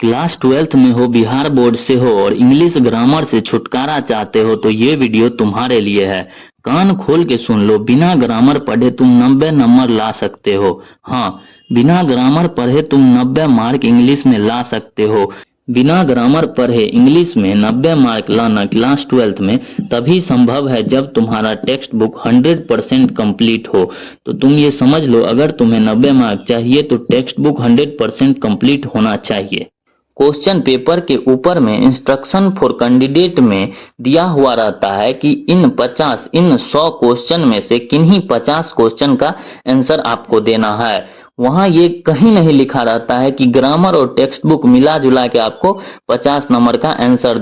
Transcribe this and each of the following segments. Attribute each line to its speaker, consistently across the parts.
Speaker 1: Class 12th में हो, Bihar board से हो और इंग्लिश ग्रामर से छुटकारा चाहते हो तो ये वीडियो तुम्हारे लिए है। कान खोल के सुन लो, बिना ग्रामर पढ़े तुम 90 नंबर ला सकते हो। हाँ, बिना ग्रामर पढ़े तुम 90 मार्क इंग्लिश में ला सकते हो। बिना ग्रामर पढ़े इंग्लिश में 90 मार्क लाना क्लास 12th में तभी संभव है जब तुम्हारा टेक्स्ट बुक 100% कंप्लीट हो। तो तुम ये समझ लो, अगर तुम्हें 90 मार्क चाहिए तो टेक्स्ट बुक 100% कंप्लीट होना चाहिए। क्वेश्चन पेपर के ऊपर में इंस्ट्रक्शन फॉर कैंडिडेट में दिया हुआ रहता है कि इन 100 क्वेश्चन में से किन्हीं 50 क्वेश्चन का आंसर आपको देना है। वहां ये कहीं नहीं लिखा रहता है कि ग्रामर और टेक्स्ट बुक मिला जुला के आपको 50 नंबर का आंसर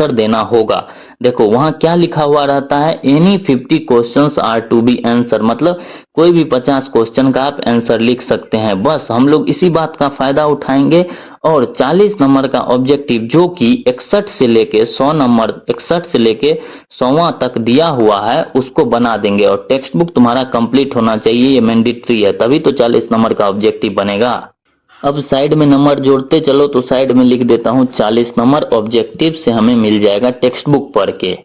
Speaker 1: देना होगा। देखो वहां क्या लिखा हुआ रहता है, any 50 questions are to be answer, मतलब कोई भी 50 क्वेश्चन का आप आंसर लिख सकते हैं। बस हम लोग इसी बात का फायदा उठाएंगे और 40 नंबर का ऑब्जेक्टिव जो कि 61 से लेके 100 नंबर 61 से लेके 100वां तक दिया हुआ है उसको बना देंगे। और टेक्स्ट बुक तुम्हारा कंप्लीट होना चाहिए, ये मैंडेटरी है, तभी तो 40 नंबर का ऑब्जेक्टिव बनेगा। अब साइड में नंबर जोड़ते चलो, तो साइड में लिख देता हूं 40 नंबर ऑब्जेक्टिव से हमें मिल जाएगा टेक्स्ट बुक पढ़ के।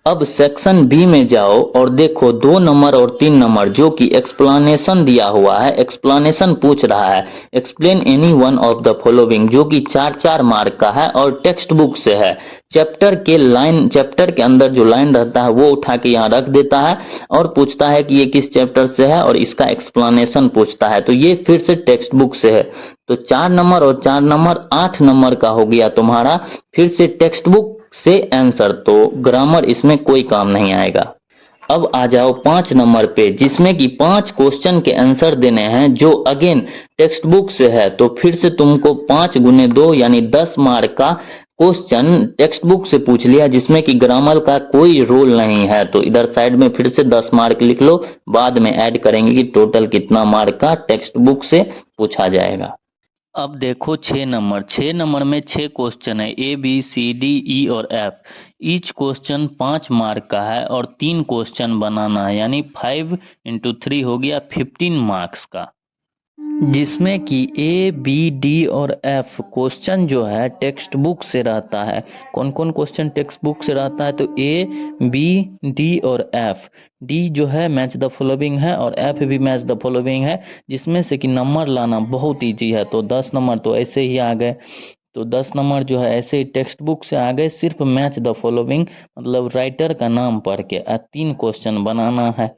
Speaker 1: अब सेक्शन बी में जाओ और देखो 2 नंबर और 3 नंबर जो कि एक्सप्लेनेशन दिया हुआ है। एक्सप्लेनेशन पूछ रहा है explain any one of the following, जो कि 4-4 मार्क का है और टेक्स्ट बुक से है। चैप्टर के अंदर जो लाइन रहता है वो उठा के यहाँ रख देता है और पूछता है कि ये किस चैप्टर से है और इसका एक्सप्लेनेशन पूछता है। तो ये फिर से टेक्स्ट बुक से है। तो 4 नंबर और 4 नंबर 8 नंबर का हो गया तुम्हारा फिर से टेक्स्ट बुक से आंसर। तो ग्रामर इसमें कोई काम नहीं आएगा। अब आ जाओ 5 नंबर पे, जिसमें कि 5 क्वेश्चन के आंसर देने हैं जो अगेन टेक्स्ट बुक से है। तो फिर से तुमको 5 गुने 2 यानी 10 मार्क का क्वेश्चन टेक्स्ट बुक से पूछ लिया, जिसमें कि ग्रामर का कोई रोल नहीं है। तो इधर साइड में फिर से 10 मार्क लिख लो, बाद में ऐड करेंगे कि टोटल कितना मार्क का टेक्स्ट बुक से पूछा जाएगा। अब देखो 6 नंबर में 6 क्वेश्चन है, A B C D E और एफ। ईच क्वेश्चन 5 मार्क का है और 3 क्वेश्चन बनाना है, यानी 5 × 3 हो गया 15 मार्क्स का, जिसमें कि ए बी डी और एफ क्वेश्चन जो है टेक्स्ट बुक से रहता है। कौन कौन क्वेश्चन टेक्स्ट बुक से रहता है, तो ए बी डी और एफ। डी जो है मैच द फॉलोइंग है और एफ भी मैच द फॉलोइंग है, जिसमें से कि नंबर लाना बहुत ईजी है। तो 10 नंबर तो ऐसे ही आ गए। तो 10 नंबर जो है ऐसे ही टेक्स्ट बुक से आ गए, सिर्फ मैच द फॉलोइंग मतलब राइटर का नाम पढ़ के 3 क्वेश्चन बनाना है।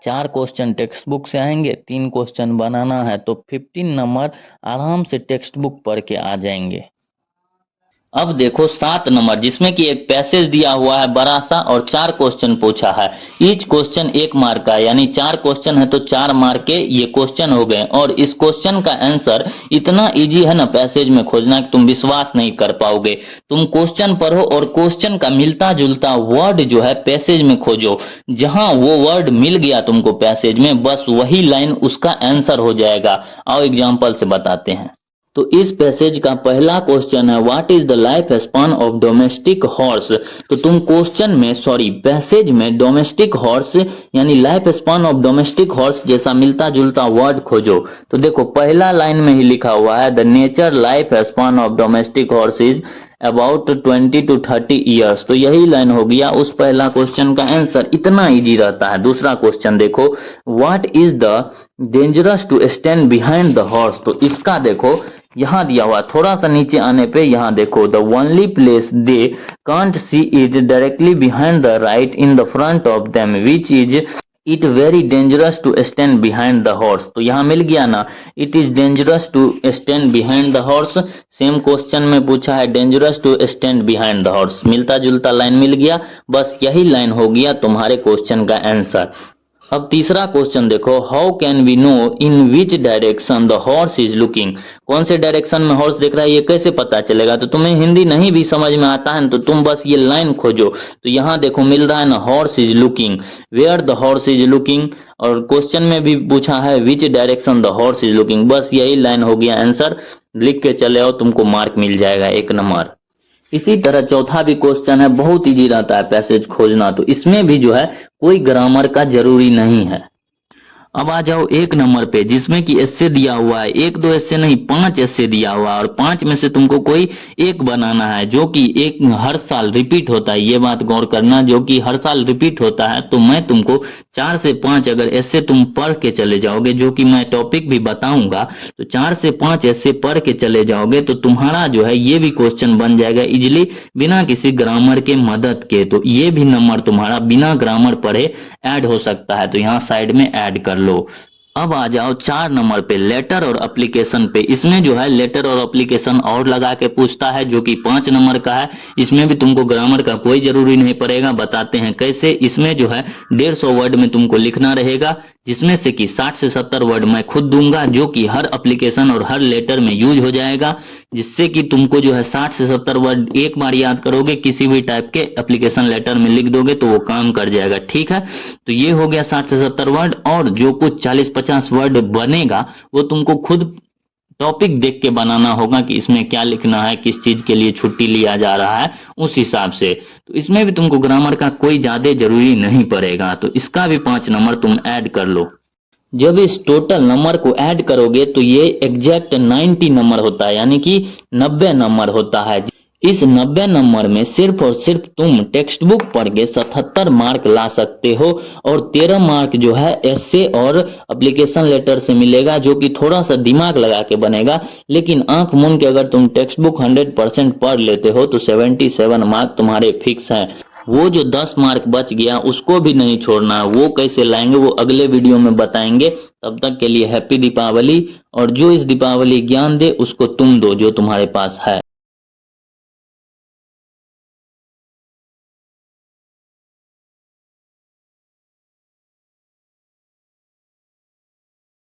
Speaker 1: 4 क्वेश्चन टेक्स्ट बुक से आएंगे, 3 क्वेश्चन बनाना है, तो 15 नंबर आराम से टेक्स्ट बुक पढ़ के आ जाएंगे। अब देखो 7 नंबर, जिसमें कि एक पैसेज दिया हुआ है बड़ा सा और 4 क्वेश्चन पूछा है। ईच क्वेश्चन 1 मार्क का, यानी 4 क्वेश्चन है तो 4 मार्क के ये क्वेश्चन हो गए। और इस क्वेश्चन का आंसर इतना इजी है ना पैसेज में खोजना कि तुम विश्वास नहीं कर पाओगे। तुम क्वेश्चन पढ़ो और क्वेश्चन का मिलता जुलता वर्ड जो है पैसेज में खोजो, जहां वो वर्ड मिल गया तुमको पैसेज में, बस वही लाइन उसका आंसर हो जाएगा। आओ एग्जाम्पल से बताते हैं। तो इस पैसेज का पहला क्वेश्चन है what is the life span of domestic horse. तो तुम पैसेज में डोमेस्टिक हॉर्स यानी life span of domestic horse जैसा मिलता जुलता वर्ड खोजो। तो देखो पहला लाइन में ही लिखा हुआ है the nature life span of domestic horse is about 20 to 30 years. तो यही लाइन हो गया उस पहला क्वेश्चन का आंसर। इतना इजी रहता है। दूसरा क्वेश्चन देखो what is the dangerous to stand behind the horse. तो इसका देखो यहां दिया हुआ, थोड़ा सा नीचे आने पे यहां देखो the only place they can't see is directly behind the right in the front of them which is it very dangerous to stand behind the horse. तो यहाँ मिल गया ना, it is dangerous to stand behind the horse. Same question में पूछा है dangerous to stand behind the horse, मिलता जुलता लाइन मिल गया, बस यही लाइन हो गया तुम्हारे क्वेश्चन का आंसर। अब तीसरा क्वेश्चन देखो how can we know in which direction the horse is looking. कौन से डायरेक्शन में हॉर्स देख रहा है ये कैसे पता चलेगा। तो तुम्हें हिंदी नहीं भी समझ में आता है तो तुम बस ये लाइन खोजो। तो यहाँ देखो मिल रहा है ना horse is looking, where the horse is looking. और क्वेश्चन में भी पूछा है which direction the horse is looking, बस यही लाइन हो गया आंसर। लिख के चले आओ, तुमको मार्क मिल जाएगा 1 नंबर। इसी तरह चौथा भी क्वेश्चन है, बहुत इजी रहता है पैसेज खोजना। तो इसमें भी जो है कोई ग्रामर का जरूरी नहीं है। अब आ जाओ 1 नंबर पे, जिसमें कि एस्से दिया हुआ है, 1 2 एस्से नहीं 5 एस्से दिया हुआ है, और 5 में से तुमको कोई एक बनाना है, जो कि एक हर साल रिपीट होता है। ये बात गौर करना, जो कि हर साल रिपीट होता है। तो मैं तुमको 4 से 5 अगर एस्से तुम पढ़ के चले जाओगे, जो कि मैं टॉपिक भी बताऊंगा, तो 4 से 5 एस्से पढ़ के चले जाओगे तो तुम्हारा जो है ये भी क्वेश्चन बन जाएगा इजिली, बिना किसी ग्रामर के मदद के। तो ये भी नंबर तुम्हारा बिना ग्रामर पढ़े ऐड हो सकता है, तो यहाँ साइड में ऐड कर लो। अब आ जाओ 4 नंबर पे, लेटर और एप्लीकेशन पे। इसमें जो है लेटर और एप्लीकेशन और लगा के पूछता है, जो कि 5 नंबर का है। इसमें भी तुमको ग्रामर का कोई जरूरी नहीं पड़ेगा, बताते हैं कैसे। इसमें जो है 150 वर्ड में तुमको लिखना रहेगा, जिसमें से कि 60 से 70 वर्ड मैं खुद दूंगा, जो कि हर एप्लीकेशन और हर लेटर में यूज हो जाएगा, जिससे कि तुमको जो है 60 से 70 वर्ड एक बार याद करोगे, किसी भी टाइप के एप्लीकेशन लेटर में लिख दोगे तो वो काम कर जाएगा, ठीक है। तो ये हो गया 60 से 70 वर्ड, और जो कुछ 40-50 वर्ड बनेगा वो तुमको खुद टॉपिक देख के बनाना होगा कि इसमें क्या लिखना है, किस चीज के लिए छुट्टी लिया जा रहा है, उस हिसाब से। तो इसमें भी तुमको ग्रामर का कोई ज्यादा जरूरी नहीं पड़ेगा, तो इसका भी 5 नंबर तुम ऐड कर लो। जब इस टोटल नंबर को ऐड करोगे तो ये एग्जैक्ट 90 नंबर होता है, यानी कि 90 नंबर होता है। इस 90 नंबर में सिर्फ और सिर्फ तुम टेक्स्ट बुक पढ़ के 77 मार्क ला सकते हो, और 13 मार्क जो है एस्से और एप्लीकेशन लेटर से मिलेगा, जो कि थोड़ा सा दिमाग लगा के बनेगा। लेकिन आंख मूंद के अगर तुम टेक्स्ट बुक 100% पढ़ लेते हो तो 77 मार्क तुम्हारे फिक्स हैं। वो जो 10 मार्क बच गया उसको भी नहीं छोड़ना, वो कैसे लाएंगे वो अगले वीडियो में बताएंगे। तब तक के लिए हैप्पी दीपावली, और जो इस दीपावली ज्ञान दे उसको तुम दो जो तुम्हारे पास है।